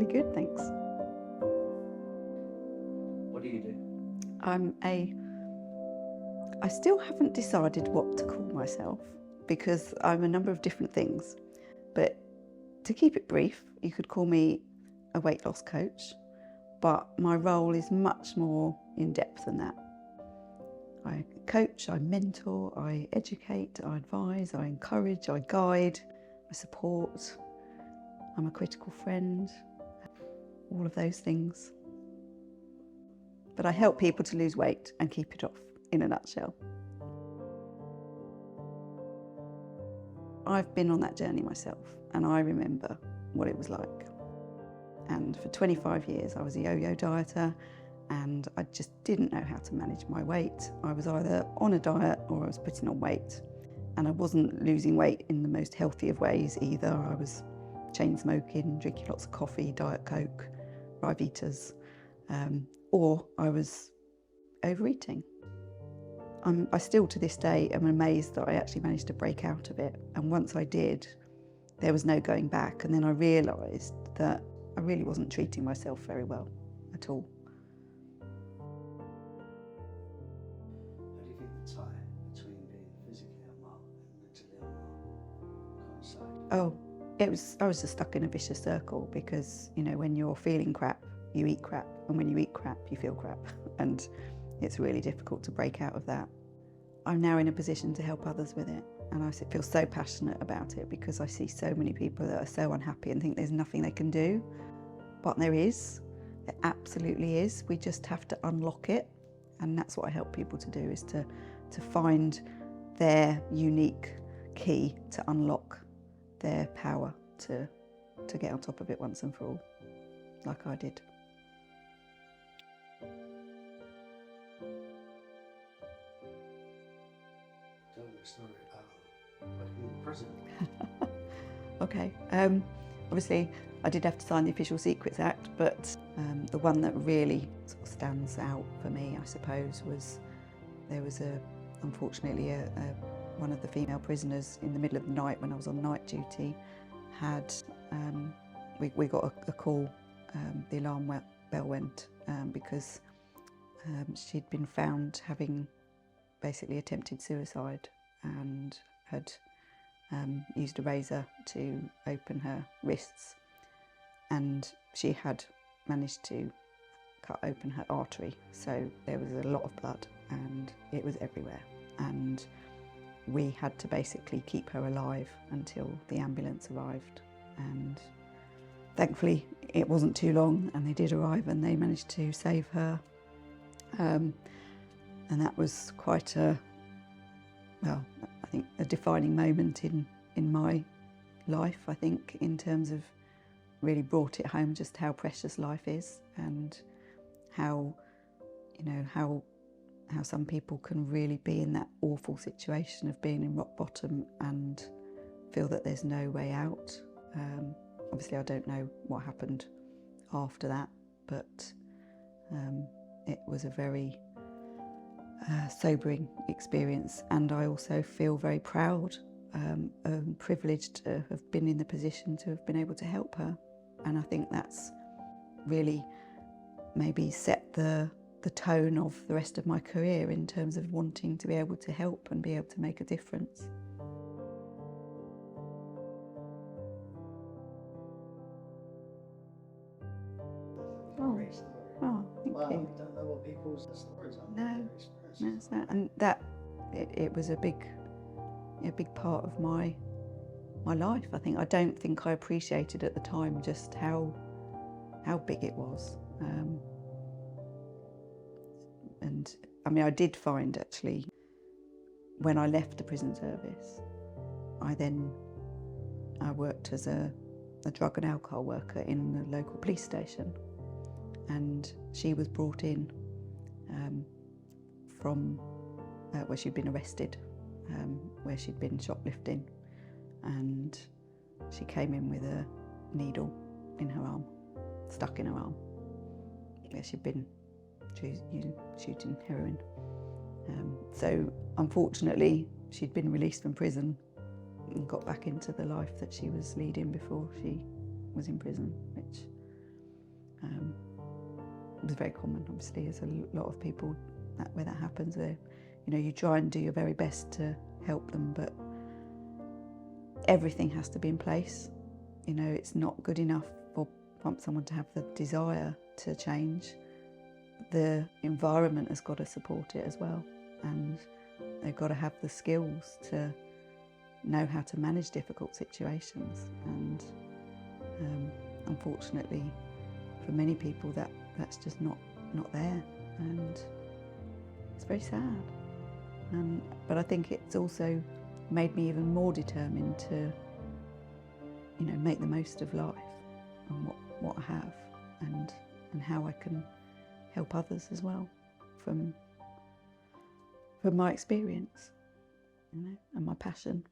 really good, thanks. What do you do? I still haven't decided what to call myself because I'm a number of different things. But to keep it brief, you could call me a weight loss coach, but my role is much more in depth than that. I coach, I mentor, I educate, I advise, I encourage, I guide, I support. I'm a critical friend, all of those things. But I help people to lose weight and keep it off, in a nutshell. I've been on that journey myself, and I remember what it was like. And for 25 years, I was a yo-yo dieter, and I just didn't know how to manage my weight. I was either on a diet or I was putting on weight. And I wasn't losing weight in the most healthy of ways either. I was chain smoking, drinking lots of coffee, Diet Coke, Rivitas, or I was overeating. I still to this day am amazed that I actually managed to break out of it. And once I did, there was no going back. And then I realised that I really wasn't treating myself very well at all. How do you think the tie between being physically unwell and mentally unwell coincide? Oh, I was just stuck in a vicious circle because, you know, when you're feeling crap, you eat crap. And when you eat crap, you feel crap. And it's really difficult to break out of that. I'm now in a position to help others with it. And I feel so passionate about it because I see so many people that are so unhappy and think there's nothing they can do. But there is. There absolutely is. We just have to unlock it. And that's what I help people to do, is to find their unique key to unlock their power to get on top of it once and for all, like I did. Tell me a story about working in prison. Okay, obviously I did have to sign the Official Secrets Act, but the one that really sort of stands out for me, I suppose, was there was unfortunately one of the female prisoners in the middle of the night when I was on night duty had, we got a call, the alarm bell went because she'd been found having basically attempted suicide and had used a razor to open her wrists, and she had managed to cut open her artery, so there was a lot of blood and it was everywhere, and we had to basically keep her alive until the ambulance arrived. And thankfully it wasn't too long and they did arrive and they managed to save her, and that was quite a, well, I think a defining moment in my life, I think, in terms of really brought it home just how precious life is and how, you know, how some people can really be in that awful situation of being in rock bottom and feel that there's no way out. Obviously I don't know what happened after that, but it was a very sobering experience, and I also feel very proud and privileged to have been in the position to have been able to help her. And I think that's really maybe set the tone of the rest of my career in terms of wanting to be able to help and be able to make a difference. Great story. Oh, thank Wow, you. you don't know what people's stories are. No, that's that. And that it was a big part of my life. I think I don't think I appreciated at the time just how big it was. And I mean, I did find actually when I left the prison service, I worked as a drug and alcohol worker in the local police station, and she was brought in from where she'd been arrested, where she'd been shoplifting, and she came in with a needle in her arm, stuck in her arm, where she'd been shooting heroin. So unfortunately she'd been released from prison and got back into the life that she was leading before she was in prison, which It was very common, obviously, as a lot of people where that happens. Where, you know, you try and do your very best to help them, but everything has to be in place. You know, it's not good enough for someone to have the desire to change. The environment has got to support it as well, and they've got to have the skills to know how to manage difficult situations. And unfortunately, for many people, that's just not there, and it's very sad. But I think it's also made me even more determined to, you know, make the most of life and what I have, and how I can help others as well from my experience, you know, and my passion.